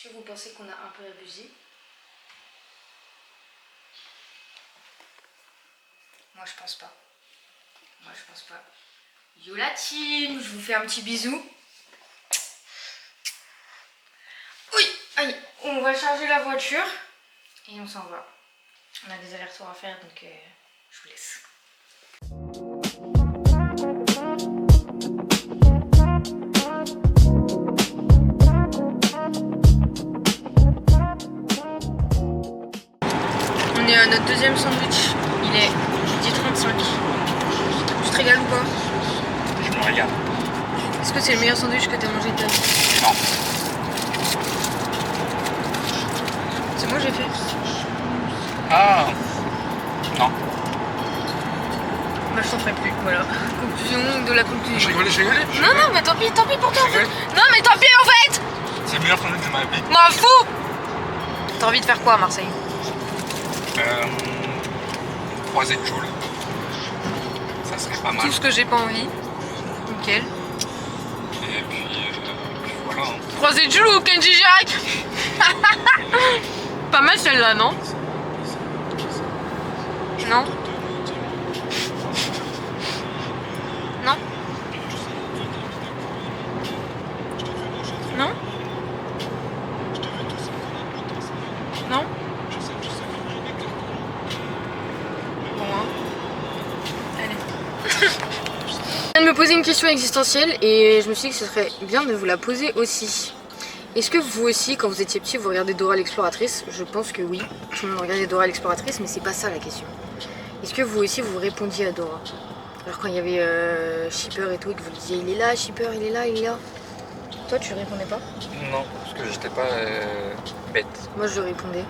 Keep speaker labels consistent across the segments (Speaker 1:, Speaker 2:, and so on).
Speaker 1: Est-ce que vous pensez qu'on a un peu abusé? Moi je pense pas. Moi je pense pas. Yo la team, je vous fais un petit bisou. Oui, allez, on va charger la voiture et on s'en va. On a des allers-retours à faire donc je vous laisse. On est à notre deuxième sandwich, il est 10h35. Tu te régales ou pas?
Speaker 2: Je me régale.
Speaker 1: Est-ce que c'est le meilleur sandwich que tu as mangé de ta vie?
Speaker 2: Non.
Speaker 1: C'est moi j'ai fait.
Speaker 2: Ah non.
Speaker 1: Bah je t'en ferai plus, voilà. Conclusion de la conclusion.
Speaker 2: Je rigolais.
Speaker 1: Non, mais tant pis pour toi en fait. Non, mais tant pis en fait.
Speaker 2: C'est le meilleur sandwich de ma vie.
Speaker 1: M'en fous. T'as envie de faire quoi à Marseille?
Speaker 2: Croisé de Joule. Ça serait pas mal.
Speaker 1: Tout ce que j'ai pas envie. Nickel.
Speaker 2: Et puis voilà. Hein.
Speaker 1: Croisé de Jules ou Kenji Girac. Pas mal celle-là, non? Non? Non? Non? Non? Bon, hein. Allez. Je viens de me poser une question existentielle et je me suis dit que ce serait bien de vous la poser aussi. Est-ce que vous aussi, quand vous étiez petit, vous regardez Dora l'exploratrice? Je pense que oui. Tout le monde regardait Dora l'exploratrice, mais c'est pas ça la question. Est-ce que vous aussi, vous répondiez à Dora? Alors quand il y avait Shipper et tout, et que vous disiez il est là, Shipper, il est là, il est là. Toi, tu répondais pas?
Speaker 2: Non, parce que j'étais pas bête.
Speaker 1: Moi, je répondais.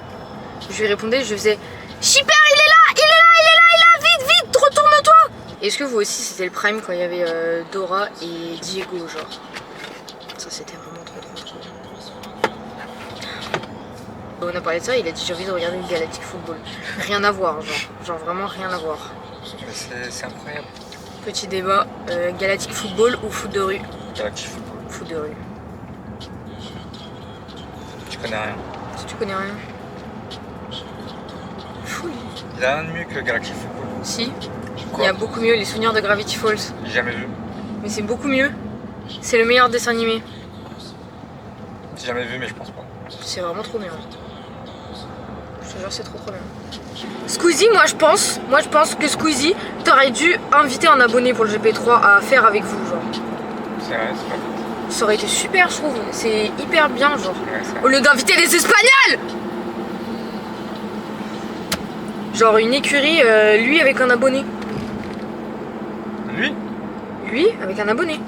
Speaker 1: Je lui répondais, je faisais Shipper, il est là, il est là, il est là, il est là, vite, retourne-toi! Est-ce que vous aussi, c'était le prime quand il y avait Dora et Diego, genre? Ça, c'était vraiment trop. On a parlé de ça, il a dit j'ai envie de regarder le Galactic Football. Rien à voir, genre vraiment rien à voir.
Speaker 2: C'est incroyable.
Speaker 1: Petit débat, Galactic Football ou foot de rue?
Speaker 2: Galactic Football.
Speaker 1: Foot de rue.
Speaker 2: Tu connais rien.
Speaker 1: Si tu connais rien. Fou.
Speaker 2: Il y a rien de mieux que Galactic Football.
Speaker 1: Si.
Speaker 2: Quoi?
Speaker 1: Il y a beaucoup mieux, les souvenirs de Gravity Falls.
Speaker 2: J'ai jamais vu.
Speaker 1: Mais c'est beaucoup mieux. C'est le meilleur dessin animé.
Speaker 2: J'ai jamais vu, mais je pense pas.
Speaker 1: C'est vraiment trop bien. Je te jure, c'est trop bien. Squeezie, moi je pense que Squeezie, t'aurais dû inviter un abonné pour le GP3 à faire avec vous, genre.
Speaker 2: C'est vrai, c'est pas bête.
Speaker 1: Ça aurait été super, je trouve. C'est hyper bien, genre.
Speaker 2: Ouais,
Speaker 1: Au lieu d'inviter les Espagnols! Genre une écurie, lui avec un abonné. Lui avec un abonné.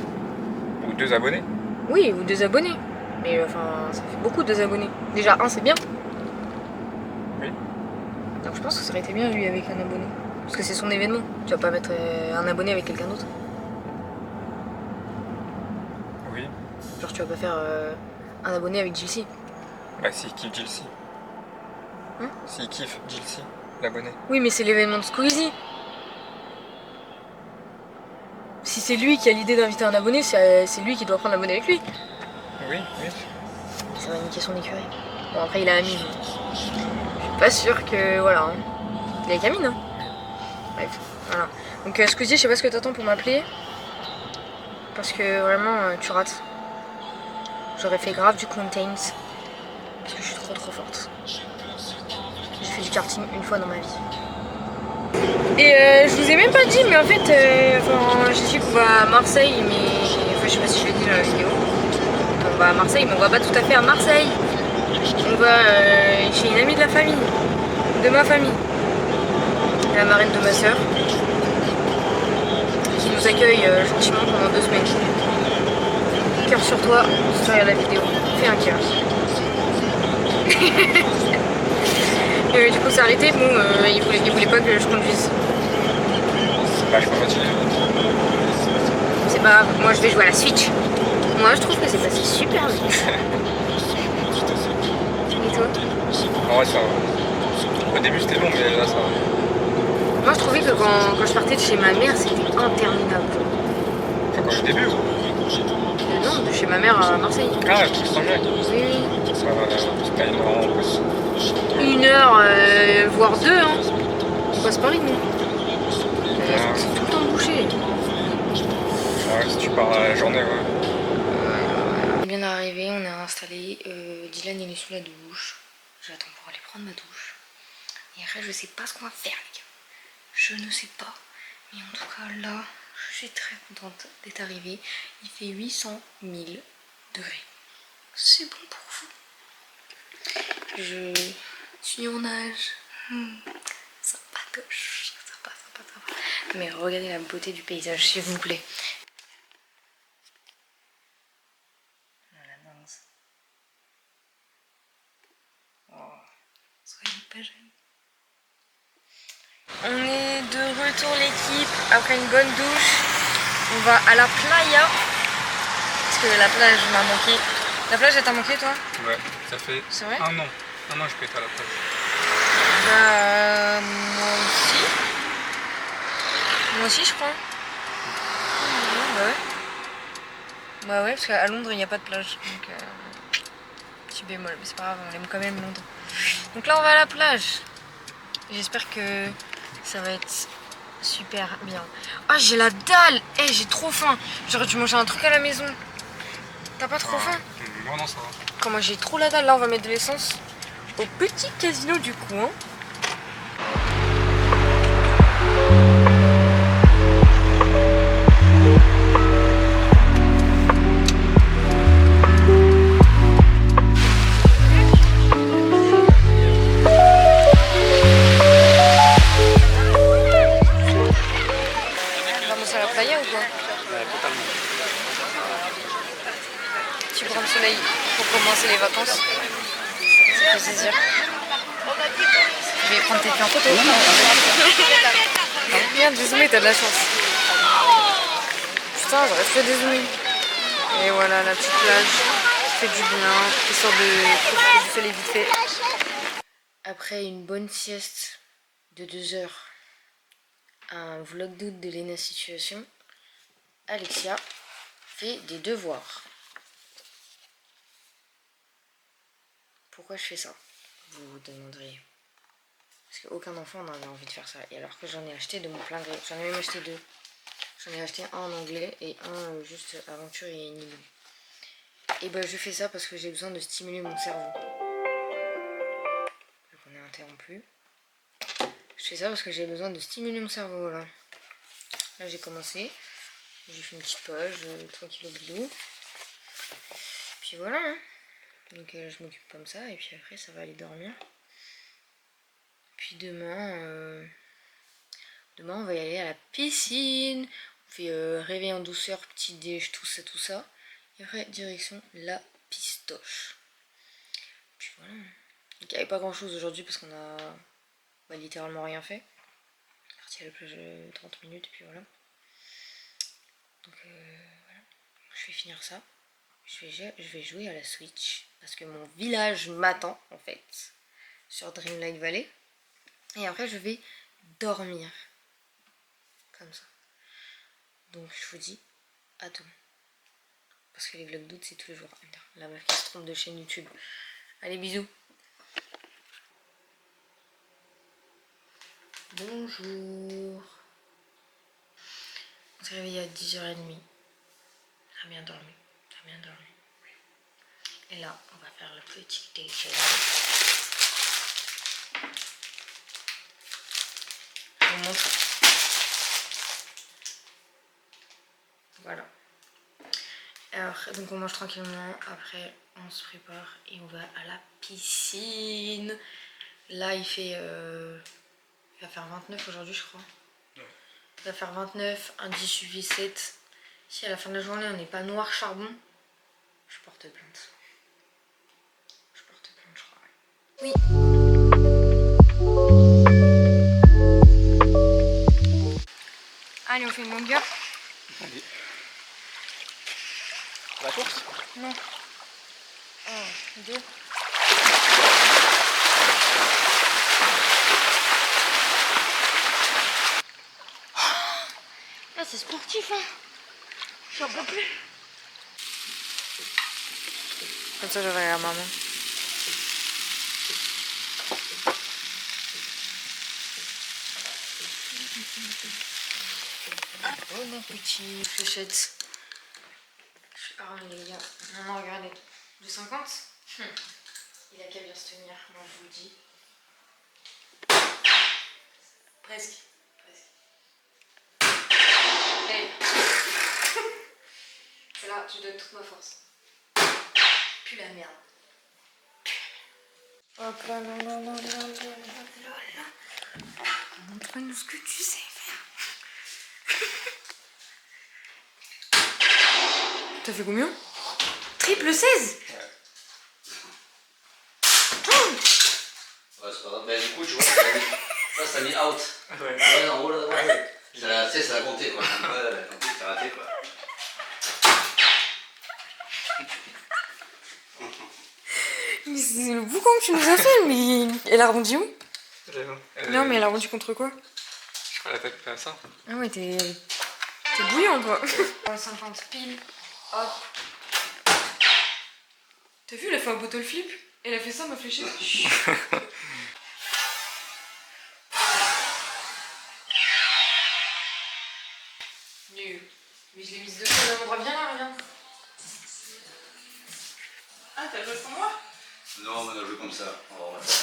Speaker 2: Ou 2 abonnés.
Speaker 1: Oui, ou 2 abonnés. Mais enfin, ça fait beaucoup 2 abonnés. Déjà, un, c'est bien.
Speaker 2: Oui.
Speaker 1: Donc je pense que ça aurait été bien, lui, avec un abonné. Parce que c'est son événement. Tu vas pas mettre un abonné avec quelqu'un d'autre.
Speaker 2: Oui.
Speaker 1: Genre, tu vas pas faire un abonné avec Jilcy.
Speaker 2: Bah s'il kiffe Jilcy.
Speaker 1: Hein?
Speaker 2: S'il kiffe Jilcy, l'abonné.
Speaker 1: Oui, mais c'est l'événement de Squeezie. Si c'est lui qui a l'idée d'inviter un abonné, c'est lui qui doit prendre l'abonné avec lui.
Speaker 2: Oui.
Speaker 1: Ça va niquer son écurie. Bon, après, il a Amine. Je suis pas sûre que. Voilà. Hein. Il a Camille, hein. Bref, voilà. Donc, Squeezie, je sais pas ce que t'attends pour m'appeler. Parce que vraiment, tu rates. J'aurais fait grave du contains. Parce que je suis trop forte. J'ai fait du karting une fois dans ma vie. Et je vous ai même pas dit, mais en fait, j'ai dit qu'on va à Marseille, mais. Enfin, je sais pas si je l'ai dit dans la vidéo. On va à Marseille, mais on va pas tout à fait à Marseille. On va chez une amie de la famille, de ma famille, la marraine de ma soeur, qui nous accueille gentiment pendant 2 semaines. Cœur sur toi, si tu regardes la vidéo, fais un cœur. Du coup, c'est arrêté. Bon, il voulait pas que je conduise.
Speaker 2: Bah je peux continuer.
Speaker 1: C'est pas grave, moi je vais jouer à la Switch. Moi je trouve que c'est passé super vite. Et toi?
Speaker 2: En vrai ça va. Au début c'était long mais là ça va.
Speaker 1: Moi je trouvais que quand je partais de chez ma mère c'était interminable.
Speaker 2: Enfin quand au début ou?
Speaker 1: Non, de chez ma mère à Marseille.
Speaker 2: Ah tout le trajet.
Speaker 1: Oui.
Speaker 2: Ça va. quand même marrant en plus.
Speaker 1: 1 heure, voire 2, hein. On passe par nous. C'est tout le temps bouché.
Speaker 2: Ouais, si tu pars à la journée, ouais.
Speaker 1: On est bien arrivé, on est installé. Dylan il est sous la douche. J'attends pour aller prendre ma douche. Et après, je sais pas ce qu'on va faire, les gars. Je ne sais pas. Mais en tout cas, là, je suis très contente d'être arrivée. Il fait 800 000 degrés. C'est bon pour vous. Je suis en nage. Sympatoche. Sympa. Mais regardez la beauté du paysage, s'il vous plaît. La danse. Oh, soyez pas jeunes. On est de retour l'équipe après une bonne douche. On va à la playa. Parce que la plage m'a manqué. La plage elle t'a manqué toi?
Speaker 2: Ouais, ça fait
Speaker 1: C'est vrai?
Speaker 2: un an. Un an je peux être à la plage.
Speaker 1: Bah moi aussi. Moi aussi je crois. Bah ouais. Bah ouais parce qu'à Londres il n'y a pas de plage. Donc petit bémol, mais c'est pas grave, on aime quand même Londres. Donc là on va à la plage. J'espère que ça va être super bien. Ah j'ai la dalle. Eh j'ai trop faim. J'aurais dû manger un truc à la maison. T'as pas trop faim?
Speaker 2: Moi non ça va.
Speaker 1: Comment j'ai trop la dalle, là on va mettre de l'essence au petit casino du coin. Vamos à la playa ou quoi?
Speaker 2: Ouais, totalement.
Speaker 1: Petit brin de soleil pour commencer les vacances. Ça fait plaisir. Je vais prendre tes pieds en photo. Merde, dézoomé, t'as de la chance. Putain, j'aurais fait dézoomer. Et voilà la petite plage qui fait du bien, histoire de profiter du soleil vite fait. Après une bonne sieste de 2 heures, un vlog d'août de Lena Situation, Alexia fait des devoirs. Pourquoi je fais ça? Vous vous demanderiez. Parce qu'aucun enfant n'avait envie de faire ça. Et alors que j'en ai acheté de mon plein gré. J'en ai même acheté 2. J'en ai acheté un en anglais et un juste aventure et énigme. Et bah je fais ça parce que j'ai besoin de stimuler mon cerveau. Donc on est interrompu. Je fais ça parce que j'ai besoin de stimuler mon cerveau, voilà. Là j'ai commencé. J'ai fait une petite page, tranquille au bilou. Puis voilà, hein. Donc je m'occupe comme ça et puis après ça va aller dormir. Puis demain on va y aller à la piscine. On fait réveil en douceur, petit déj, tout ça. Et après direction la pistoche. Puis voilà. Donc il n'y avait pas grand chose aujourd'hui parce qu'on a littéralement rien fait. On est parti à la plage 30 minutes et puis voilà. Donc voilà. Je vais finir ça. Je vais jouer à la Switch parce que mon village m'attend en fait sur Dreamlight Valley. Et après je vais dormir comme ça. Donc je vous dis à demain. Parce que les vlogs d'août c'est tous les jours. La meuf qui se trompe de chaîne YouTube. Allez bisous. Bonjour. On s'est réveillé à 10h30. T'as bien dormi. Et là, on va faire le petit déjeuner. Je vous montre. Voilà. Alors, donc on mange tranquillement. Après, on se prépare et on va à la piscine. Là, il va faire 29 aujourd'hui, je crois. Il va faire 29, indice UV7. Si à la fin de la journée, on n'est pas noir charbon, je porte plainte. Je crois. Oui. Allez, on fait une longueur.
Speaker 2: Allez. La course?
Speaker 1: Non. 1, 2. Là, c'est sportif, hein. J'en peux plus. Comme ça, j'aurai la maman. mon petit fléchette. Je suis armée les gars. Non, regardez. 2,50 Il a qu'à bien se tenir, moi je vous le dis. Presque. Hey. C'est là, je donne toute ma force. Puis la merde. Hop là, là. Montre-nous ce que tu sais faire. T'as fait combien? Triple 16?
Speaker 3: Ouais. Ouais, c'est pas grave. Mais du coup, tu vois, ça mis out.
Speaker 2: Ouais.
Speaker 3: Ouais, en haut là, ouais. Tu sais, ça a compté quoi. Ouais, compté, t'as raté quoi.
Speaker 1: Mais c'est le boucan que tu nous as fait, mais elle a rebondi où? Non, mais elle a rebondi contre quoi?
Speaker 2: Je crois la tête fait ça.
Speaker 1: Ah ouais, t'es bouillant toi. 50 piles, hop. T'as vu, elle a fait un bottle flip? Elle a fait ça, ma fléchette. Nul. Mais je l'ai mise dessus à l'endroit bien là, regarde. Ah, t'as joué sans moi?
Speaker 3: Non, on a joué comme ça.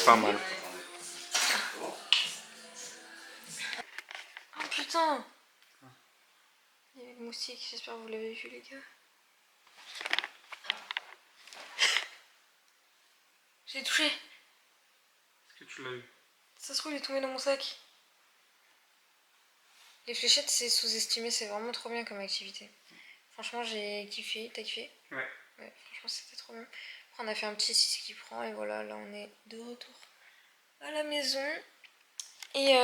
Speaker 2: Pas mal.
Speaker 3: Bon.
Speaker 1: Oh putain! Il y avait le moustique, j'espère que vous l'avez vu les gars. J'ai touché.
Speaker 2: Est-ce que tu l'as eu?
Speaker 1: Ça se trouve, il est tombé dans mon sac. Les fléchettes, c'est sous-estimé, c'est vraiment trop bien comme activité. Franchement, j'ai kiffé. T'as kiffé?
Speaker 2: Ouais.
Speaker 1: Ouais, franchement, c'était trop bien. Après, on a fait un petit 6 qui prend, et voilà, là, on est de retour à la maison. Et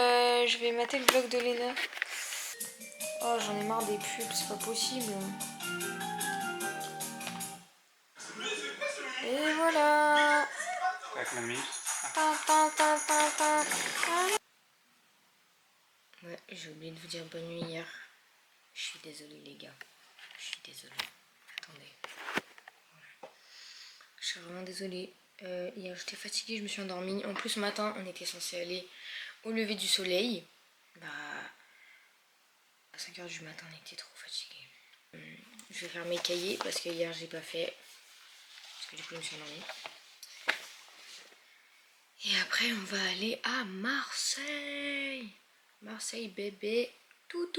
Speaker 1: je vais mater le vlog de Léna. Oh, j'en ai marre des pubs, c'est pas possible. Et voilà.
Speaker 2: Avec mon minute.
Speaker 1: Ouais, j'ai oublié de vous dire bonne nuit hier. Je suis désolée les gars. Je suis désolée. Attendez. Voilà. Je suis vraiment désolée. Hier j'étais fatiguée, je me suis endormie. En plus ce matin on était censé aller au lever du soleil. Bah à 5 h du matin on était trop fatiguée. Je vais faire mes cahiers parce que hier j'ai pas fait. Parce que du coup je me suis endormie. Et après on va aller à Marseille. Marseille bébé, tout.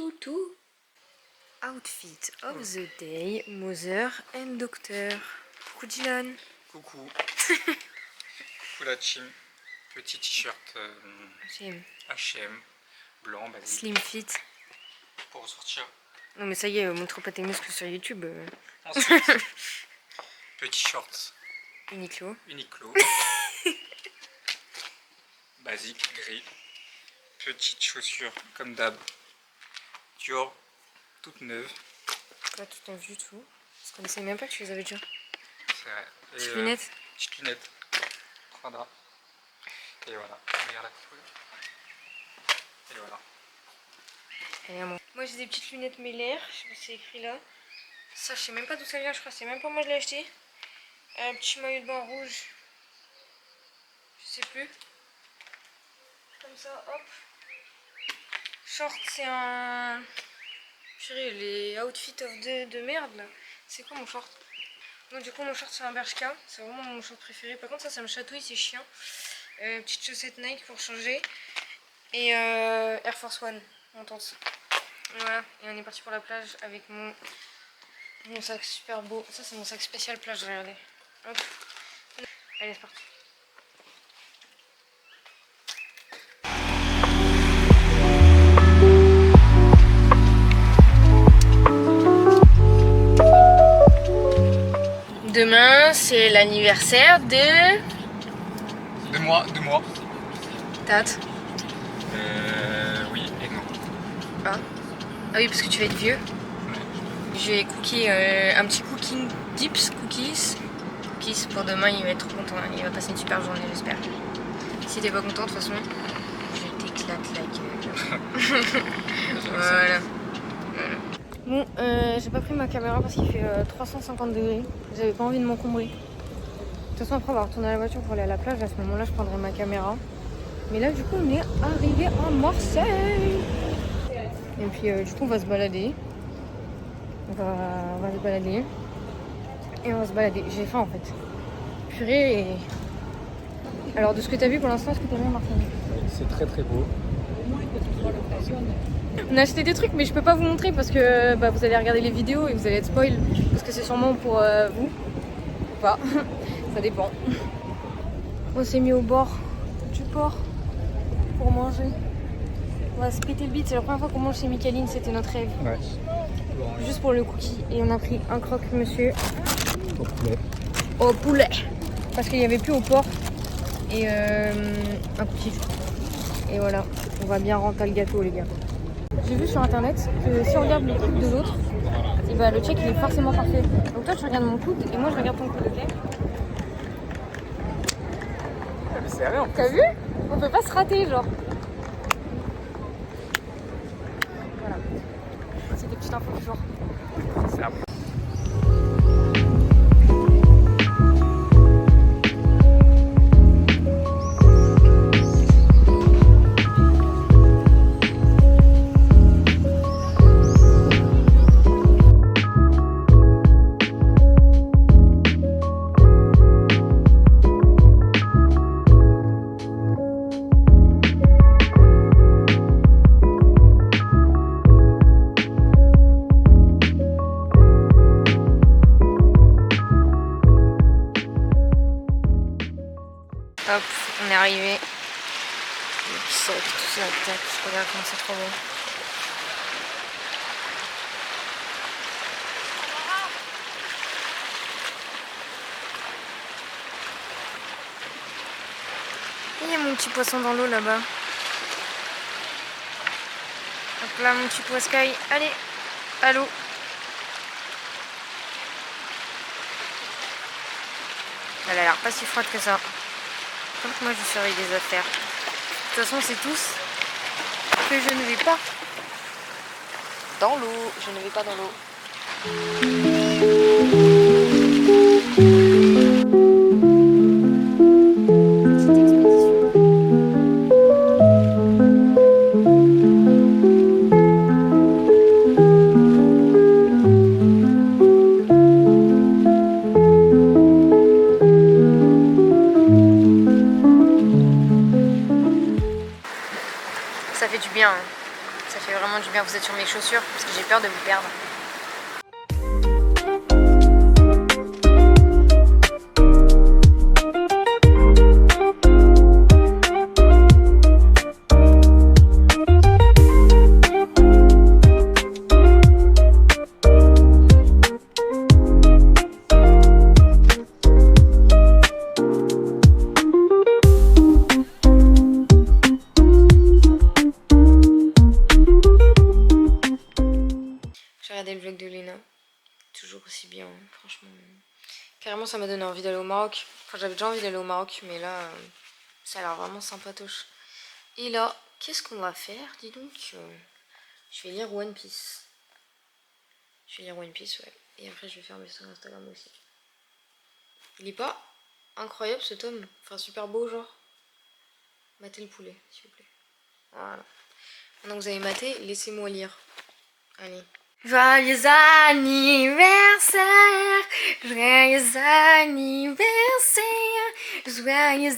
Speaker 1: Outfit of the day, Mother and Doctor. Coucou Dylan.
Speaker 2: Coucou. Coucou la team. Petit t-shirt H&M blanc basique
Speaker 1: Slim fit.
Speaker 2: pour sortir.
Speaker 1: Non mais ça y est, montre pas tes muscles sur YouTube.
Speaker 2: Ensuite, petit short
Speaker 1: Uniqlo.
Speaker 2: Uniqlo. Basique gris. Petites chaussures comme d'hab. Dior, toute neuve.
Speaker 1: Pas tout en vue tout. Parce qu'on ne savait même pas que tu les avais déjà.
Speaker 2: C'est vrai. Et,
Speaker 1: Petites lunettes.
Speaker 2: petites lunettes. Prada. Et voilà. Regarde la couleur. Et voilà.
Speaker 1: Allez, à moi. Moi j'ai des petites lunettes Meller. Je sais pas si c'est écrit là. Ça je sais même pas d'où ça vient, je crois. C'est même pas moi je l'ai acheté. Un petit maillot de bain rouge. Je sais plus. Comme ça, hop. Short, c'est un... Chérie, les outfits de merde là. C'est quoi mon short? Donc du coup mon short c'est un Bershka. C'est vraiment mon short préféré. Par contre ça me chatouille, c'est chiant. Petite chaussette Nike pour changer. Et Air Force One. On tente. Voilà. Et on est parti pour la plage avec mon sac super beau. Ça c'est mon sac spécial plage, regardez. Hop. Allez c'est parti. Demain, c'est l'anniversaire de...
Speaker 2: 2 mois, 2 mois.
Speaker 1: Tate.
Speaker 2: Oui et non.
Speaker 1: Ah. Ah oui, parce que tu vas être vieux. Je vais cooker un petit cooking dips, cookies pour demain, il va être trop content. Il va passer une super journée, j'espère. Si t'es pas content, de toute façon, je t'éclate la gueule. Voilà. Bon, j'ai pas pris ma caméra parce qu'il fait 350 degrés. J'avais pas envie de m'encombrer. De toute façon, après, on va retourner à la voiture pour aller à la plage. À ce moment-là, je prendrai ma caméra. Mais là, du coup, on est arrivé à Marseille. Et puis, du coup, on va se balader. On va se balader. Et on va se balader. J'ai faim en fait. Purée et... Alors de ce que t'as vu pour l'instant, est-ce que t'as bien Martin?
Speaker 2: C'est très très beau.
Speaker 1: On a acheté des trucs mais je peux pas vous montrer parce que vous allez regarder les vidéos et vous allez être spoil. Parce que c'est sûrement pour vous. Ou pas. Ça dépend. On s'est mis au bord du port pour manger. On va se péter le bide. C'est la première fois qu'on mange chez Michaeline. C'était notre rêve.
Speaker 2: Ouais.
Speaker 1: Juste pour le cookie. Et on a pris un croque-monsieur.
Speaker 2: Au poulet.
Speaker 1: Au poulet. Parce qu'il n'y avait plus au port. Et un cookie. Et voilà. On va bien rentrer le gâteau les gars. J'ai vu sur internet que si on regarde le coude de l'autre, et le check il est forcément parfait. Donc toi tu regardes mon coude et moi je regarde ton coude, ok?
Speaker 2: C'est rien.
Speaker 1: T'as vu? On peut pas se rater genre. Voilà. C'est des petites infos du jour.
Speaker 2: C'est un...
Speaker 1: Hop, on est arrivé. Le petit soc, tout ça, tac, regarde comment c'est trop beau. Il y a mon petit poisson dans l'eau là-bas. Hop là, mon petit poiscaille. Allez, à l'eau. Elle a l'air pas si froide que ça. Donc moi je surveille des affaires. De toute façon c'est tous que je ne vais pas dans l'eau. Je ne vais pas dans l'eau. Ça fait du bien, hein. Ça fait vraiment du bien. Vous êtes sur mes chaussures parce que j'ai peur de vous perdre. Regardez le vlog de Léna, toujours aussi bien, franchement. Carrément ça m'a donné envie d'aller au Maroc. Enfin j'avais déjà envie d'aller au Maroc mais là ça a l'air vraiment sympatoche. Et là, qu'est-ce qu'on va faire? Dis donc, je vais lire One Piece. Je vais lire One Piece, ouais. Et après je vais faire mes sur Instagram aussi. Il est pas incroyable ce tome? Enfin super beau genre. Matez le poulet s'il vous plaît. Voilà. Maintenant que vous avez maté, laissez-moi lire. Allez. Joyeux anniversaire, joyeux anniversaire, joyeux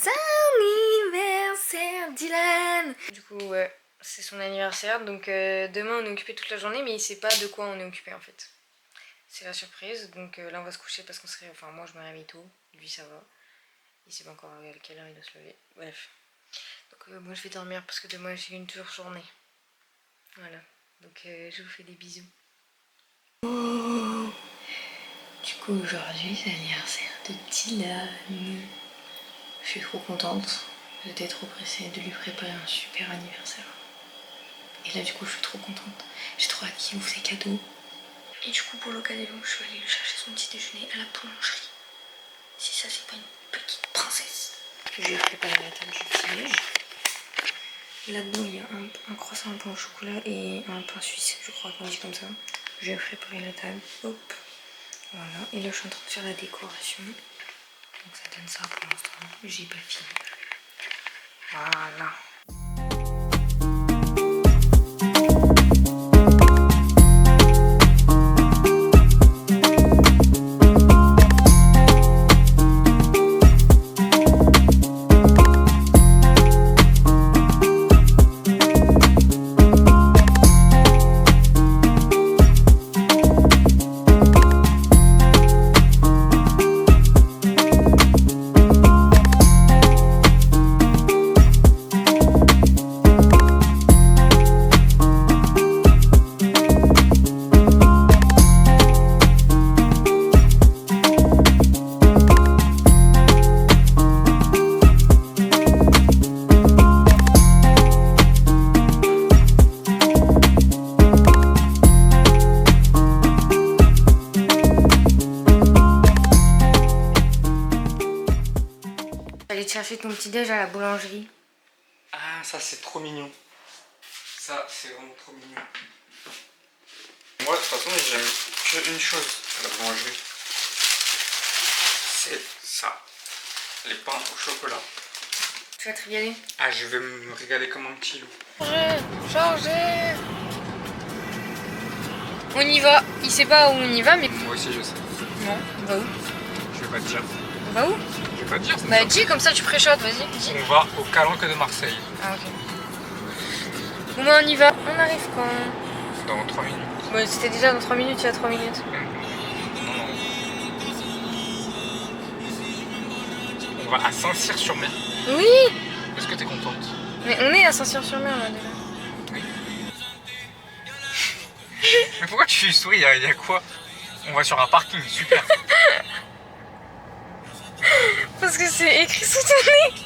Speaker 1: anniversaire Dylan. Du coup ouais, c'est son anniversaire donc demain on est occupé toute la journée mais il sait pas de quoi on est occupé en fait. C'est la surprise donc là on va se coucher parce qu'on se réveille, enfin moi je me réveille tôt, lui ça va. Il sait pas encore à quelle heure il doit se lever, bref. Donc moi je vais dormir parce que demain j'ai une dure journée. Voilà, donc je vous fais des bisous. Oh. Du coup aujourd'hui c'est l'anniversaire de Dylan. Je suis trop contente. J'étais trop pressée de lui préparer un super anniversaire. Et là du coup je suis trop contente. J'ai trop hâte qu'il ouvre ses cadeaux. Et du coup pour l'occasion je suis allée lui chercher son petit déjeuner à la boulangerie. Si ça c'est pas une petite princesse. Je lui ai préparé la table du petit-déj. Là-dedans il y a un croissant, un pain au chocolat et un pain suisse, je crois qu'on dit comme ça. Je vais préparer la table, hop, voilà. Et là je suis en train de faire la décoration. Donc ça donne ça pour l'instant, j'ai pas fini. Voilà. chercher ton petit déj à la boulangerie.
Speaker 2: Ah, ça c'est trop mignon. Ça c'est vraiment trop mignon. Moi de toute façon j'aime qu'une chose à la boulangerie. C'est ça. Les pains au chocolat.
Speaker 1: Tu vas te régaler?
Speaker 2: Ah, je vais me régaler comme un petit loup.
Speaker 1: Changer. On y va. Il sait pas où on y va, mais...
Speaker 2: Moi aussi je sais.
Speaker 1: Non, on va où?
Speaker 2: Je vais pas te dire.
Speaker 1: On va où?
Speaker 2: Je vais pas te dire.
Speaker 1: Bah dis, comme ça tu préchotes, vas-y, dis.
Speaker 2: On va au Calanque de Marseille.
Speaker 1: Ah ok. Bon bah on y va. On arrive quand?
Speaker 2: Dans 3 minutes.
Speaker 1: Bah c'était déjà dans 3 minutes, il y a 3 minutes.
Speaker 2: Non, non. On va à Saint-Cyr-sur-Mer.
Speaker 1: Oui.
Speaker 2: Est-ce que t'es contente?
Speaker 1: Mais on est à Saint-Cyr-sur-Mer là déjà.
Speaker 2: Oui. Mais pourquoi tu souris? Il y a quoi? On va sur un parking, super.
Speaker 1: Parce que c'est écrit sous ton nez.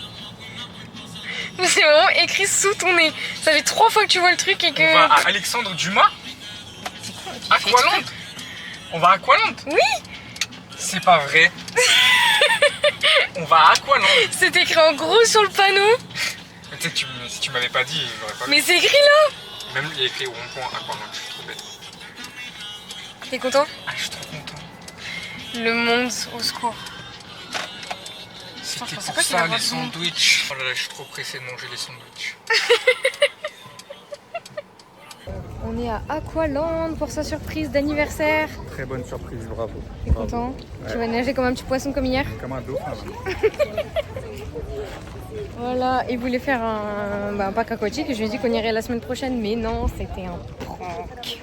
Speaker 1: Mais c'est vraiment écrit sous ton nez. Ça fait 3 fois que tu vois le truc et que...
Speaker 2: On va à Alexandre Dumas. Aqualand. On va à Aqualand.
Speaker 1: Oui.
Speaker 2: C'est pas vrai. On va à Aqualand.
Speaker 1: C'est écrit en gros sur le panneau.
Speaker 2: Mais tu sais que si tu m'avais pas dit, j'aurais pas vu.
Speaker 1: Mais c'est écrit là.
Speaker 2: Même il y a écrit au rond-point Aqualand, je suis trop bête.
Speaker 1: T'es content?
Speaker 2: Ah, je suis trop content.
Speaker 1: Le monde au secours.
Speaker 2: C'était
Speaker 1: je pensais
Speaker 2: pour
Speaker 1: pas qu'il y
Speaker 2: ça
Speaker 1: avait
Speaker 2: les
Speaker 1: du monde.
Speaker 2: sandwichs. Oh là là, je suis trop pressé de manger les sandwichs.
Speaker 1: On est à Aqualand pour sa surprise d'anniversaire.
Speaker 2: Très bonne surprise, bravo.
Speaker 1: T'es content?
Speaker 2: Ouais.
Speaker 1: Tu vas nager comme un petit poisson comme hier?
Speaker 2: Comme un dauphin.
Speaker 1: Voilà, il voulait faire un parc aquatique et je lui ai dit qu'on irait la semaine prochaine, mais non, c'était un prank.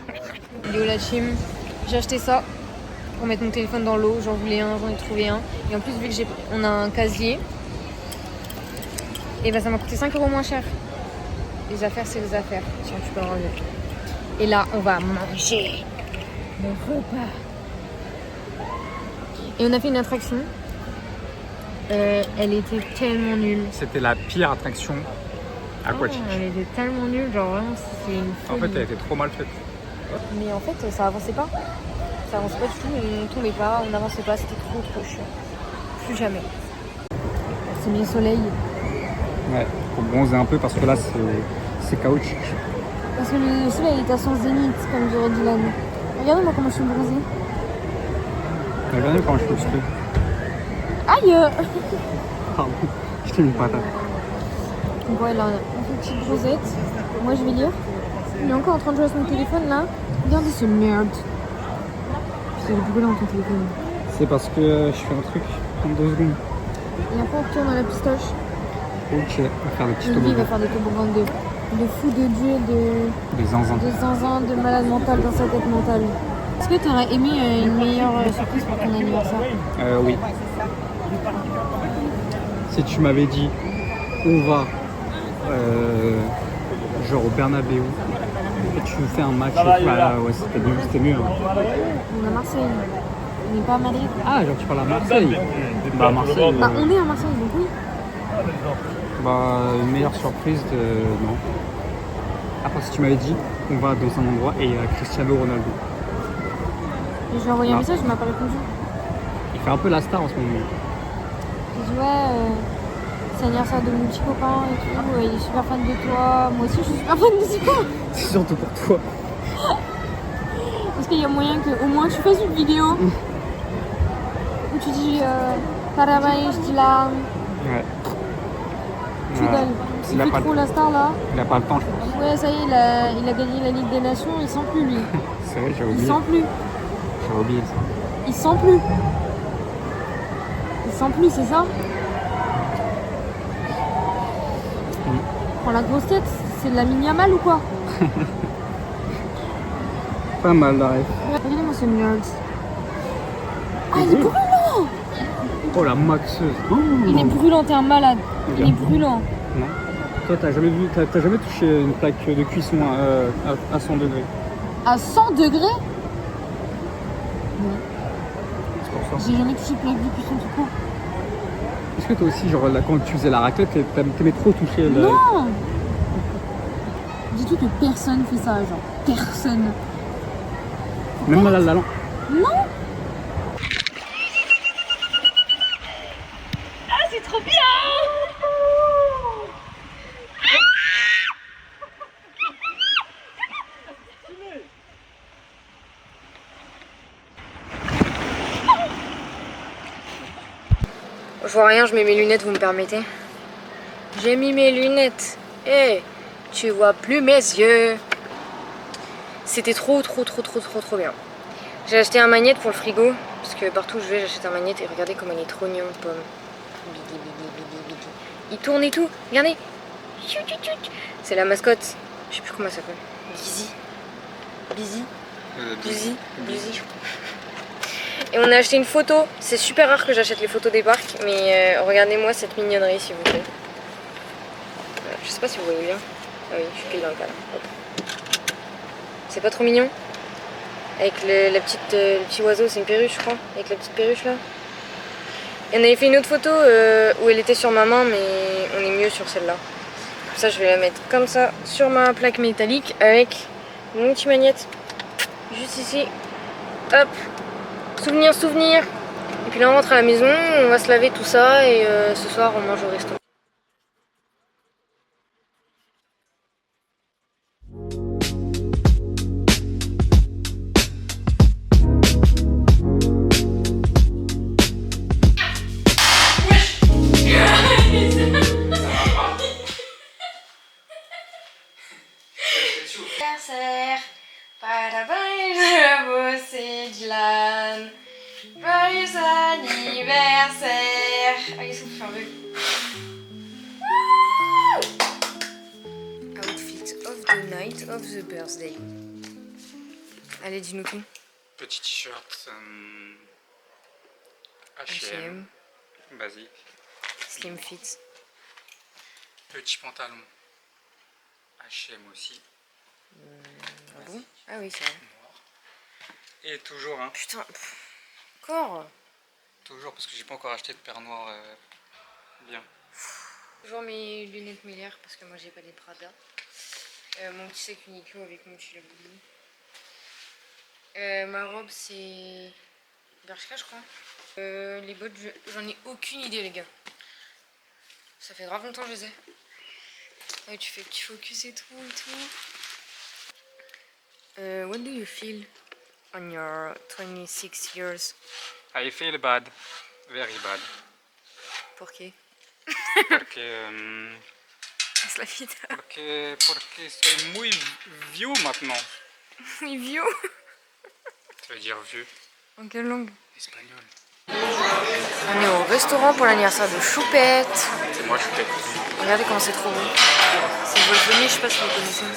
Speaker 1: Il est où la chim? J'ai acheté ça pour mettre mon téléphone dans l'eau, j'en voulais un, j'en ai trouvé un. Et en plus, vu que on a un casier, et ben ça m'a coûté 5 € moins cher. Les affaires, c'est les affaires. Tiens, tu peux le renlever. Et là, on va manger le repas. Et on a fait une attraction. Elle était tellement nulle.
Speaker 2: C'était la pire attraction aquatique.
Speaker 1: Elle était tellement nulle, genre vraiment c'est une
Speaker 2: En
Speaker 1: folie.
Speaker 2: fait, elle était trop mal faite.
Speaker 1: Mais en fait ça avançait pas. Ça avançait pas du tout, on tombait pas, on n'avançait pas, c'était trop chiant. Plus jamais. C'est mis le soleil.
Speaker 2: Ouais, faut bronzer un peu parce que là, c'est caoutchouc.
Speaker 1: Parce que le soleil est à son zénith, comme dirait Dylan. Regardez-moi comment je suis bronzée.
Speaker 2: Regardez comment je fais ce truc.
Speaker 1: Aïe.
Speaker 2: Pardon, je t'ai mis une patate.
Speaker 1: Donc voilà, on fait une petite brosette. Moi je vais lire. Il est encore en train de jouer à son téléphone là. Regardez ce merde. C'est brûlant ton téléphone.
Speaker 2: C'est parce que je fais un truc en 2 secondes.
Speaker 1: Et après on retourne à la pistoche.
Speaker 2: Ok, on va faire des petits
Speaker 1: Je me dis, il va
Speaker 2: toboggans.
Speaker 1: faire des toboggans de fou de Dieu,
Speaker 2: Des zinzins.
Speaker 1: de zinzin, de malade mental dans sa tête mentale. Est-ce que tu aurais aimé une meilleure surprise pour ton anniversaire?
Speaker 2: Oui. Si tu m'avais dit, on va genre au Bernabéu et tu nous fais un match, et tout, là, ouais, c'était mieux. Hein.
Speaker 1: On est à Marseille. On n'est pas à Madrid.
Speaker 2: Ah, genre tu parles à Marseille. Bah, à Marseille.
Speaker 1: Bah, on est à Marseille, donc oui.
Speaker 2: Bah, une meilleure surprise, non. Après, si tu m'avais dit, on va dans un endroit et il y a Cristiano Ronaldo.
Speaker 1: Et je lui ai envoyé un
Speaker 2: Non.
Speaker 1: message, il m'a pas répondu.
Speaker 2: Il fait un peu la star en ce moment.
Speaker 1: J'ai dit, ouais, c'est l'anniversaire de mon petit copain et tout. Il est super fan de toi. Moi aussi, je suis super fan de toi.
Speaker 2: C'est surtout pour toi.
Speaker 1: Est-ce qu'il y a moyen qu'au moins tu fasses une vidéo où tu dis, Parabéns, je dis là.
Speaker 2: Ouais.
Speaker 1: Tu rigoles. C'est
Speaker 2: Il a
Speaker 1: plus
Speaker 2: pas
Speaker 1: trop
Speaker 2: le-
Speaker 1: la star là.
Speaker 2: Il a pas le temps, je pense.
Speaker 1: Ouais, ça y est, il a gagné la Ligue des Nations, il sent plus lui.
Speaker 2: C'est vrai, j'ai
Speaker 1: Il
Speaker 2: oublié.
Speaker 1: sent plus.
Speaker 2: J'ai oublié ça.
Speaker 1: Il sent plus. Il sent plus, c'est ça? Prends la grosse tête, c'est de la mini-amal ou quoi?
Speaker 2: Pas mal, la ref.
Speaker 1: Regardez-moi ce nerd. Ah, il est brûlant!
Speaker 2: Oh la maxeuse. Oh.
Speaker 1: Il est brûlant, t'es un malade. Il est
Speaker 2: Regarde.
Speaker 1: brûlant.
Speaker 2: Non. Toi, t'as jamais touché une plaque de cuisson à 100 degrés.
Speaker 1: À 100 degrés?
Speaker 2: C'est pour ça.
Speaker 1: J'ai jamais touché plaque de cuisson tout court.
Speaker 2: Est-ce que toi aussi, genre là, quand tu faisais la raclette, t'aimais trop toucher le...
Speaker 1: Non! Dis-toi que personne fait ça, genre. Personne.
Speaker 2: Même la langue.
Speaker 1: Non! Ah, c'est trop bien! Je vois rien, je mets mes lunettes, vous me permettez? J'ai mis mes lunettes. Eh, tu vois plus mes yeux. C'était trop bien. J'ai acheté un magnète pour le frigo, parce que partout où je vais, j'achète un magnète et regardez comme elle est trop mignonne, Pomme. Bidi, bidi, bidi, bidi. Il tourne et tout, regardez. C'est la mascotte. Je sais plus comment elle s'appelle. Busy. Et on a acheté une photo. C'est super rare que j'achète les photos des parcs, mais regardez-moi cette mignonnerie s'il vous plaît. Je sais pas si vous voyez bien. Ah oui, je suis pile dans le cadre. C'est pas trop mignon? Avec le petit oiseau, c'est une perruche je crois, avec la petite perruche là. Et on avait fait une autre photo où elle était sur ma main, mais on est mieux sur celle-là. Comme ça je vais la mettre comme ça sur ma plaque métallique avec mon petit magnète. Juste ici. Hop. Souvenir. Et puis là on rentre à la maison, on va se laver tout ça et ce soir on mange au resto. Anniversaire, c'est Dylan. Joyeux anniversaire. Ah, il souffle un peu. Outfit of the night of the birthday. Allez, dis-nous tout.
Speaker 2: Petit t-shirt H&M, basique.
Speaker 1: Slim fit.
Speaker 2: Petit pantalon H&M aussi.
Speaker 1: Ah bon? Ah oui, c'est vrai.
Speaker 2: Noir. Et toujours
Speaker 1: Putain, encore.
Speaker 2: Toujours parce que j'ai pas encore acheté de paire noire bien.
Speaker 1: Toujours mes lunettes Melier parce que moi j'ai pas des Prada. Mon petit sac Uniqlo avec mon petit labouli. Ma robe c'est Bershka je crois. Les bottes j'en ai aucune idée les gars. Ça fait grave longtemps que je les ai. Ouais, tu fais petit focus et tout what do you feel on your 26 years?
Speaker 2: I feel bad, very bad.
Speaker 1: ¿Por qué?
Speaker 2: Porque
Speaker 1: Es la vida.
Speaker 2: porque soy muy vieux maintenant.
Speaker 1: Muy vieux.
Speaker 2: Ça veut dire vieux.
Speaker 1: En quelle langue?
Speaker 2: Espagnol.
Speaker 1: On est au restaurant pour l'anniversaire de Choupette.
Speaker 2: C'est moi Choupette.
Speaker 1: Regardez comment c'est trop beau. C'est Wolfoni, je sais pas si vous connaissez. En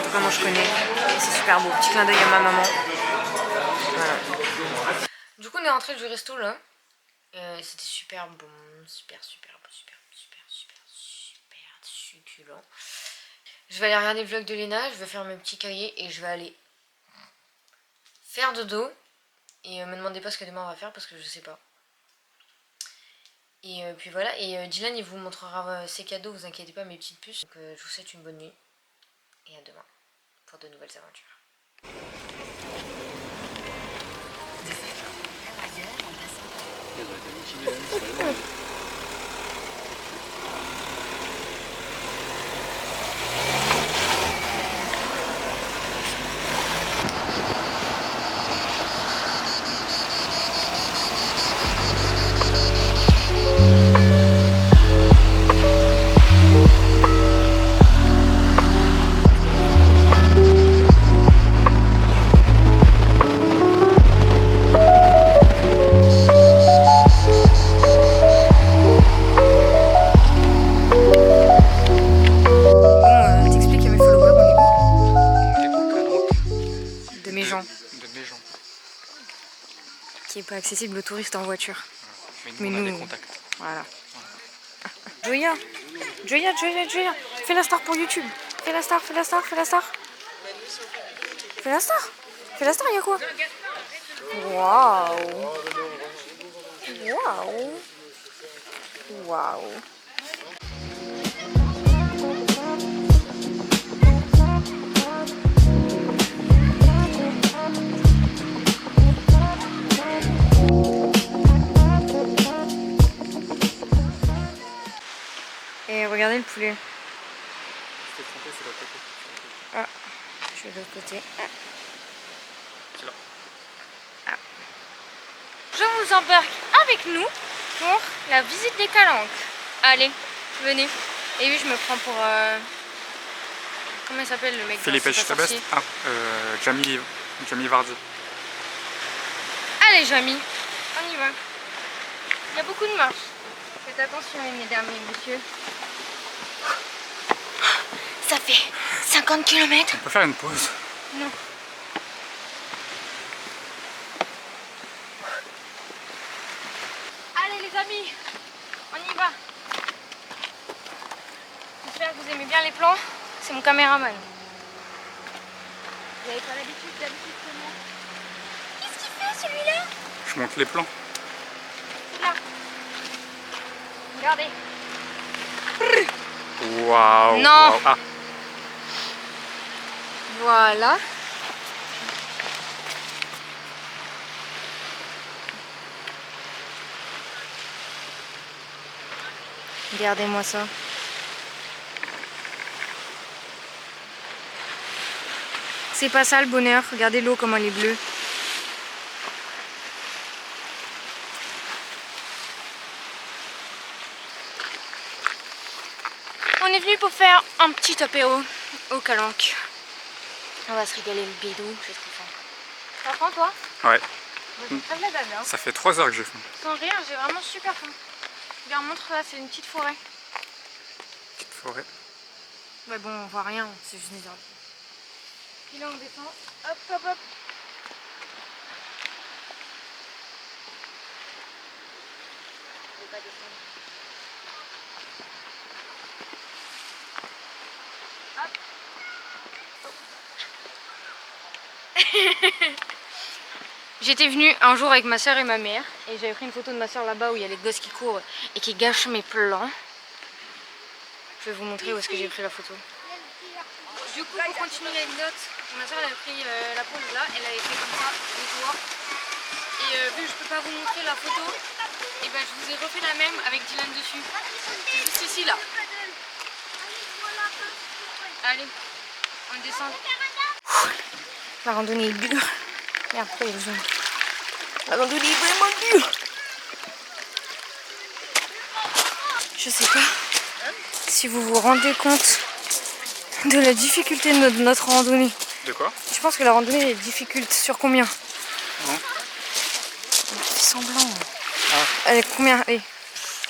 Speaker 1: tout cas moi je connais. C'est super beau. Petit clin d'œil à ma maman. Voilà. Du coup on est rentré du resto là. C'était super bon. Super succulent. Je vais aller regarder le vlog de Léna. Je vais faire mes petits cahiers et je vais aller faire dodo. Et me demandez pas ce que demain on va faire parce que je sais pas. Et puis voilà, et Dylan il vous montrera ses cadeaux, vous inquiétez pas mes petites puces. Donc je vous souhaite une bonne nuit et à demain pour de nouvelles aventures. Qui est pas accessible aux touristes en voiture.
Speaker 2: Mais nous on a des contacts.
Speaker 1: Voilà. Joya, fais la star pour YouTube. Fais la star. Fais la star, il y a quoi? Waouh. Et regardez le poulet.
Speaker 2: C'est trompé, c'est l'autre côté.
Speaker 1: Ah, je vais de l'autre côté.
Speaker 2: C'est là.
Speaker 1: Ah. je vous embarque avec nous pour la visite des Calanques. Allez, venez. Et oui, je me prends pour... Comment il s'appelle le mec?
Speaker 2: Philippe Etchebest. Ah, Jamie Vardy.
Speaker 1: Allez, Jamie, on y va. Il y a beaucoup de marches. Faites attention, mesdames et messieurs. Ça fait 50 km.
Speaker 2: On peut faire une pause.
Speaker 1: Non. Allez les amis, on y va. J'espère que vous aimez bien les plans. C'est mon caméraman. Vous n'avez pas l'habitude comment? Qu'est-ce qu'il fait celui-là?
Speaker 2: Je monte les plans.
Speaker 1: Là. Regardez.
Speaker 2: Waouh.
Speaker 1: Non.
Speaker 2: Waouh. Ah.
Speaker 1: Voilà. Regardez-moi ça. C'est pas ça le bonheur. Regardez l'eau comment elle est bleue. On est venu pour faire un petit apéro aux Calanques. On va se régaler le bidou, j'ai trop faim. T'as faim toi?
Speaker 2: Ouais.
Speaker 1: J'ai très bien d'aller, hein.
Speaker 2: Ça fait 3 heures que j'ai faim.
Speaker 1: Sans rire, j'ai vraiment super faim. Regarde, montre là, c'est une petite forêt.
Speaker 2: Petite forêt.
Speaker 1: Ouais bon, on voit rien, c'est juste des arbres. Puis là on descend, hop hop hop. Je vais pas descendre. Hop. J'étais venue un jour avec ma soeur et ma mère et j'avais pris une photo de ma soeur là-bas où il y a les gosses qui courent et qui gâchent mes plans. Je vais vous montrer où est-ce que j'ai pris la photo. Du coup, pour continuer l'anecdote, ma soeur elle a pris la pose là, elle avait fait comme ça, le tour. Et vu que je peux pas vous montrer la photo, et ben je vous ai refait la même avec Dylan dessus. C'est juste ici là. Allez, on descend. La randonnée est dure. Merde, pourquoi il y a le zoom? La randonnée est vraiment dure. Je sais pas si vous vous rendez compte de la difficulté de notre randonnée.
Speaker 2: De quoi?
Speaker 1: Je pense que la randonnée est difficile. Sur combien?
Speaker 2: Non.
Speaker 1: On fait semblant.
Speaker 2: Ah.
Speaker 1: Allez, combien? Allez.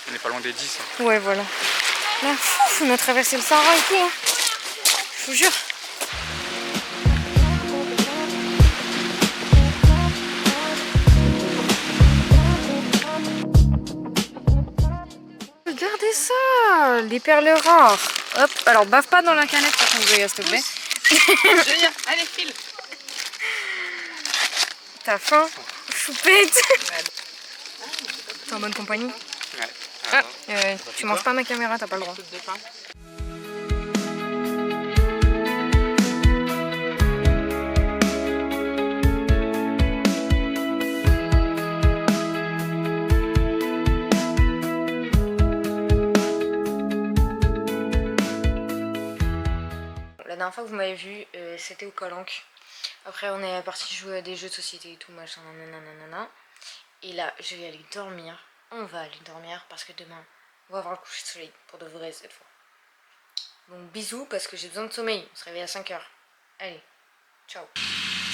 Speaker 2: On n'est pas loin des 10. Hein.
Speaker 1: Ouais, voilà. Là, on a traversé le Sahara et tout. Hein. Je vous jure. Regardez ça, les perles rares. Hop, alors bave pas dans la canette par contre, Zoya, s'il te plaît.
Speaker 4: Allez, file.
Speaker 1: T'as faim? Choupette. T'es en bonne compagnie?
Speaker 2: Ouais.
Speaker 1: Ah, tu manges pas ma caméra, t'as pas le droit. La dernière fois que vous m'avez vu, c'était aux Calanques. Après, on est parti jouer à des jeux de société et tout, machin, nanana. Et là, je vais aller dormir. On va aller dormir parce que demain, on va avoir le coucher de soleil pour de vrai cette fois. Donc bisous parce que j'ai besoin de sommeil. On se réveille à 5 h. Allez, ciao.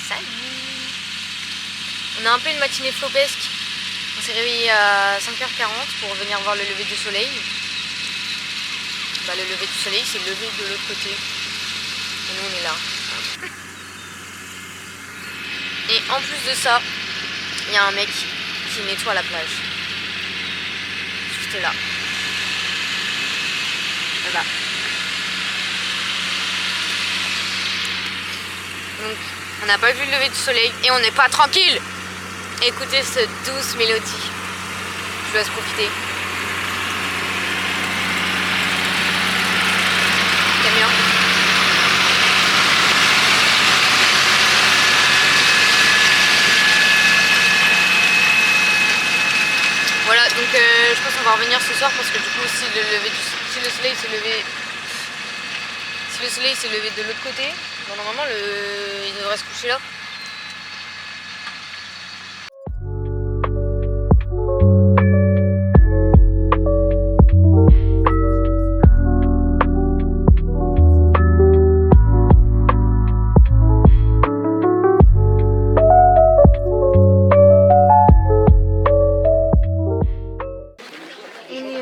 Speaker 1: Salut. On a un peu une matinée flopesque. On s'est réveillé à 5h40 pour venir voir le lever du soleil. Bah, le lever du soleil, c'est le lever de l'autre côté. Et nous, on est là. Et en plus de ça, il y a un mec qui nettoie la plage. Juste là. Là-bas. Donc, on n'a pas vu le lever du soleil et on n'est pas tranquille. Écoutez cette douce mélodie. Je vous laisse profiter. Camion. Voilà, donc je pense qu'on va revenir ce soir parce que du coup si le soleil s'est levé de l'autre côté, bon, normalement il devrait se coucher là.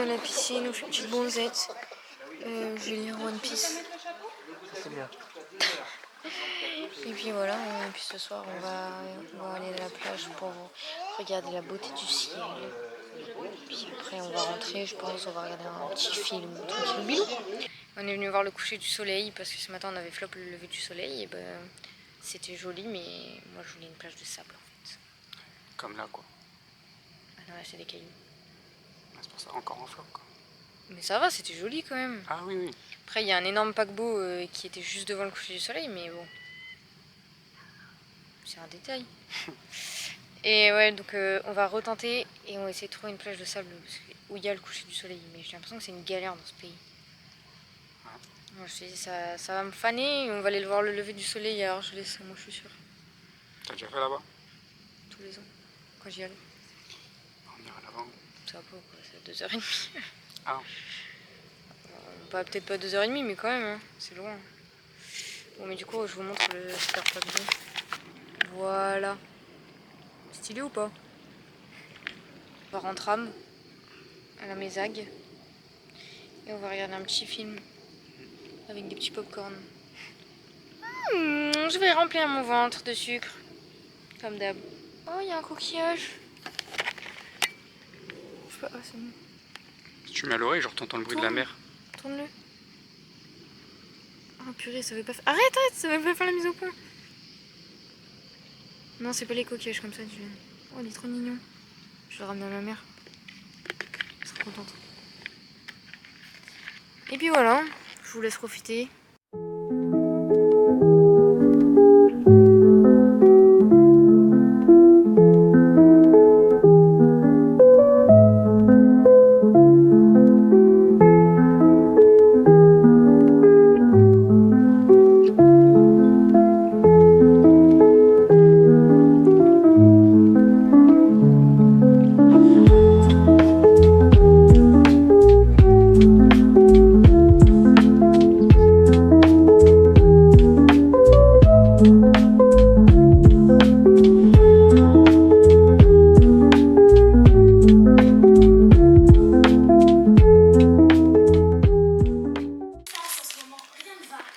Speaker 1: la piscine où je suis une petite bonzette. Je vais lire One Piece.
Speaker 2: C'est bien.
Speaker 1: Et puis voilà, et puis ce soir on va aller à la plage pour regarder la beauté du ciel. Puis après on va rentrer, je pense, on va regarder un petit film tranquille bilou. On est venu voir le coucher du soleil parce que ce matin on avait flop le lever du soleil et ben c'était joli, mais moi je voulais une plage de sable en fait.
Speaker 2: Comme là quoi.
Speaker 1: Ah non, là c'est des cailloux.
Speaker 2: C'est pour ça encore en flop quoi.
Speaker 1: Mais ça va, c'était joli quand même.
Speaker 2: Ah oui oui.
Speaker 1: Après il y a un énorme paquebot qui était juste devant le coucher du soleil, mais bon. C'est un détail. Et ouais, donc on va retenter et on va essayer de trouver une plage de sable où il y a le coucher du soleil. Mais j'ai l'impression que c'est une galère dans ce pays. Moi, je te dis, ça va me faner et on va aller voir le lever du soleil à Argelès, moi je suis sûre.
Speaker 2: T'as déjà fait là-bas?
Speaker 1: Tous les ans, quand j'y allais.
Speaker 2: On ira là-bas.
Speaker 1: Ça va pas quoi, c'est 2h30.
Speaker 2: Ah.
Speaker 1: Peut-être pas 2h30, mais quand même, hein, c'est loin. Bon, mais du coup, je vous montre le super paquebot. Voilà. Stylé ou pas? On va en tram à la Mézag et on va regarder un petit film avec des petits pop-corn. Je vais remplir mon ventre de sucre, comme d'hab. Oh, il y a un coquillage. Je sais pas, ah, c'est bon.
Speaker 2: Si tu mets à l'oreille, genre t'entends le bruit de la mer.
Speaker 1: Tourne-le. Oh purée, ça veut pas faire... Arrête, ça veut pas faire la mise au point. Non, c'est pas les coquillages comme ça, Julien. Oh, il est trop mignon. Je vais le ramener à ma mère. Elle sera contente. Et puis voilà, je vous laisse profiter.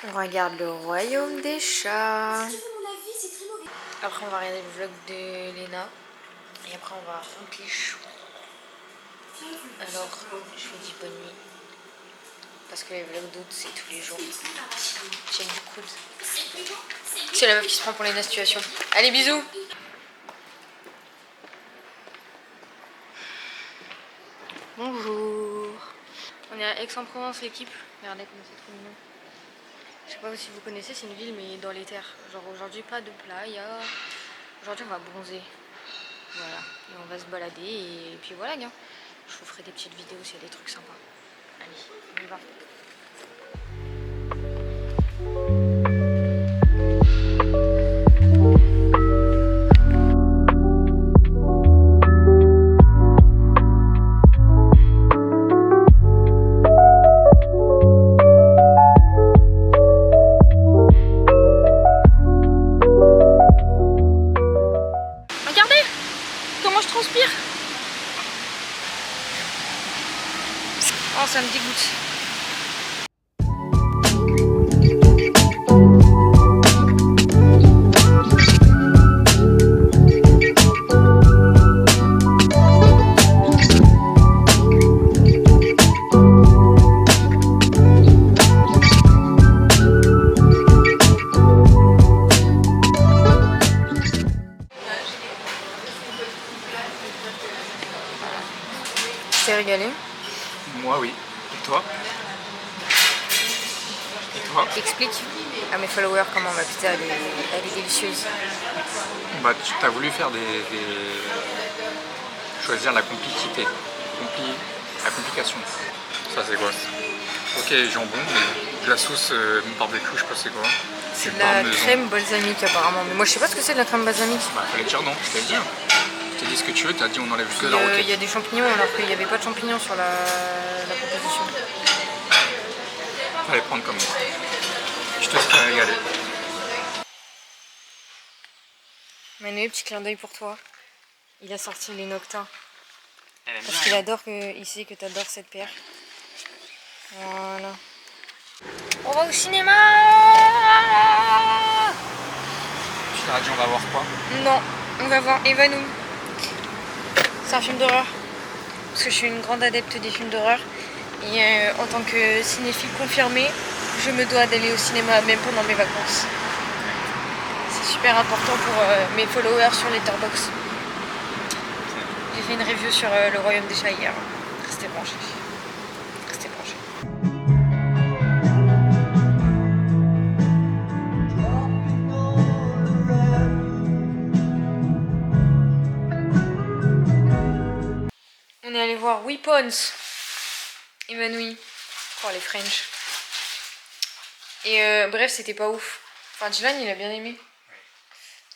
Speaker 1: On regarde le royaume des chats. Après on va regarder le vlog de Léna. Et après on va rentrer les choux. Alors je vous dis bonne nuit. Parce que les vlogs d'août c'est tous les jours. Check du coude. C'est la meuf qui se prend pour Léna situation. Allez bisous. Bonjour. On est à Aix-en-Provence l'équipe. Regardez comme c'est trop mignon. Je sais pas si vous connaissez, c'est une ville mais dans les terres. Genre aujourd'hui pas de playa. Aujourd'hui on va bronzer. Voilà. Et on va se balader et puis voilà gars. Je vous ferai des petites vidéos s'il y a des trucs sympas. Allez, on y va. Oh, ça me dégoûte. T'es régalé?
Speaker 2: Moi oui. Et toi? Et toi?
Speaker 1: Explique à mes followers comment ma pizza elle est délicieuse.
Speaker 2: Bah tu as voulu faire choisir la complicité. La complication. Ça c'est quoi? Ok, jambon, mais de la sauce barbecue, je sais pas c'est quoi.
Speaker 1: C'est de la crème balsamique apparemment. Mais moi je sais pas ce que c'est de la crème balsamique.
Speaker 2: Bah fallait dire non, je t'ai dit. Je t'ai dit ce que tu veux, t'as dit on enlève que la roquette.
Speaker 1: Il y a des champignons alors qu'il n'y avait pas de champignons sur la proposition.
Speaker 2: Fallait prendre comme moi. Je te serais régalé.
Speaker 1: Manu, petit clin d'œil pour toi. Il a sorti les Noctins.
Speaker 2: Elle aime
Speaker 1: Parce
Speaker 2: bien,
Speaker 1: qu'il
Speaker 2: hein.
Speaker 1: adore il sait que t'adores cette paire. Voilà. On va au cinéma.
Speaker 2: Tu t'as dit on va voir quoi?
Speaker 1: Non, on va voir Evanou. C'est un film d'horreur. Parce que je suis une grande adepte des films d'horreur. Et en tant que cinéphile confirmée, je me dois d'aller au cinéma même pendant mes vacances. C'est super important pour mes followers sur Letterboxd. J'ai fait une review sur Le Royaume des Chats hier. Restez branchés. Restez branchés. On est allé voir Weapons. Évanoui. Oh, les French. Et bref, c'était pas ouf. Enfin, Dylan, il a bien aimé.
Speaker 2: Ouais.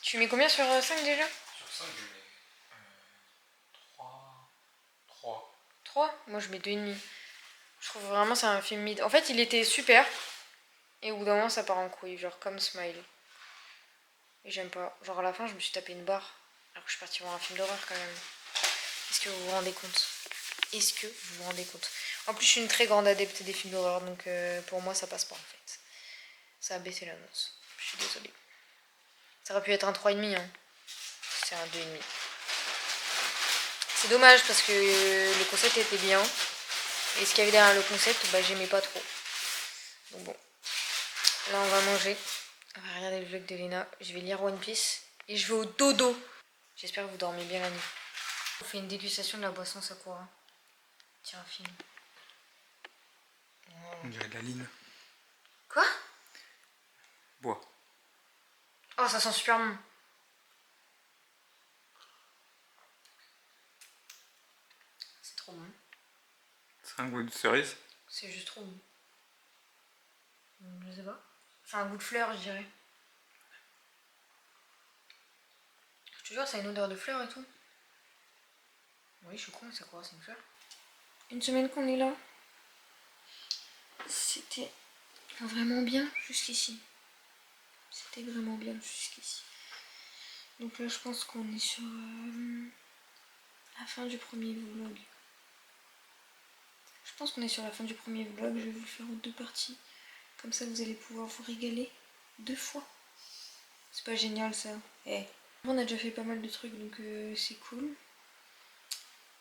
Speaker 1: Tu mets combien sur 5 déjà?
Speaker 2: Sur 5, je mets 3. 3.
Speaker 1: 3? Moi, je mets 2,5. Je trouve vraiment c'est un film mid. En fait, il était super. Et au bout d'un moment, ça part en couille. Genre comme Smile. Et j'aime pas. Genre à la fin, je me suis tapé une barre. Alors que je suis partie voir un film d'horreur quand même. Est-ce que vous vous rendez compte? Est-ce que vous vous rendez compte? En plus, je suis une très grande adepte des films d'horreur. Donc pour moi, ça passe pas en fait. Ça a baissé la note. Je suis désolée. Ça aurait pu être un 3,5. Hein. C'est un 2,5. C'est dommage parce que le concept était bien. Et ce qu'il y avait derrière le concept, bah j'aimais pas trop. Donc bon. Là on va manger. On va regarder le vlog de Léna. Je vais lire One Piece. Et je vais au dodo. J'espère que vous dormez bien la nuit. On fait une dégustation de la boisson Sakura. Tiens, un film.
Speaker 2: On dirait de la ligne.
Speaker 1: Quoi?
Speaker 2: Bois.
Speaker 1: Oh, ça sent super bon. C'est trop bon.
Speaker 2: C'est un goût de cerise.
Speaker 1: C'est juste trop bon. Je sais pas. C'est un goût de fleur, je dirais. Je te jure, ça a une odeur de fleur et tout. Oui, je suis con, c'est quoi? C'est une fleur. Une semaine qu'on est là. C'était vraiment bien jusqu'ici. C'était vraiment bien jusqu'ici. Donc là, je pense qu'on est sur la fin du premier vlog. Je pense qu'on est sur la fin du premier vlog. Je vais vous le faire en 2 parties. Comme ça, vous allez pouvoir vous régaler 2 fois. C'est pas génial ça. Eh. On a déjà fait pas mal de trucs, donc c'est cool.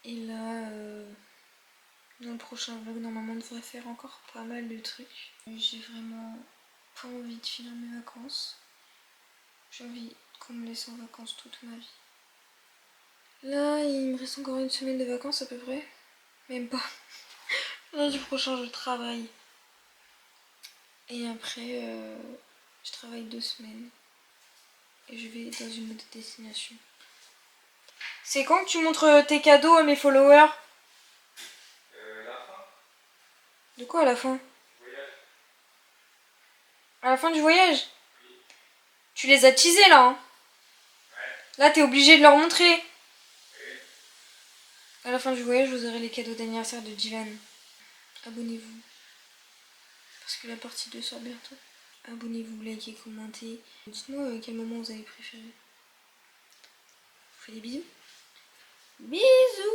Speaker 1: Et là, dans le prochain vlog, normalement, on devrait faire encore pas mal de trucs. J'ai vraiment pas envie de finir mes vacances. J'ai envie qu'on me laisse en vacances toute ma vie. Là, il me reste encore une semaine de vacances à peu près. Même pas. Lundi prochain, je travaille. Et après, je travaille 2 semaines. Et je vais dans une autre destination. C'est quand que tu montres tes cadeaux à mes followers?
Speaker 2: La fin.
Speaker 1: De quoi à la fin?
Speaker 2: Voyage.
Speaker 1: À la fin du voyage? Oui. Tu les as teasés là, hein?
Speaker 2: Ouais.
Speaker 1: Là, t'es obligé de leur montrer. Oui. À la fin du voyage, vous aurez les cadeaux d'anniversaire de Dylan. Abonnez-vous. Parce que la partie 2 sort bientôt. Abonnez-vous, likez, commentez. Dites-moi quel moment vous avez préféré. Je vous fais des bisous. Bisous!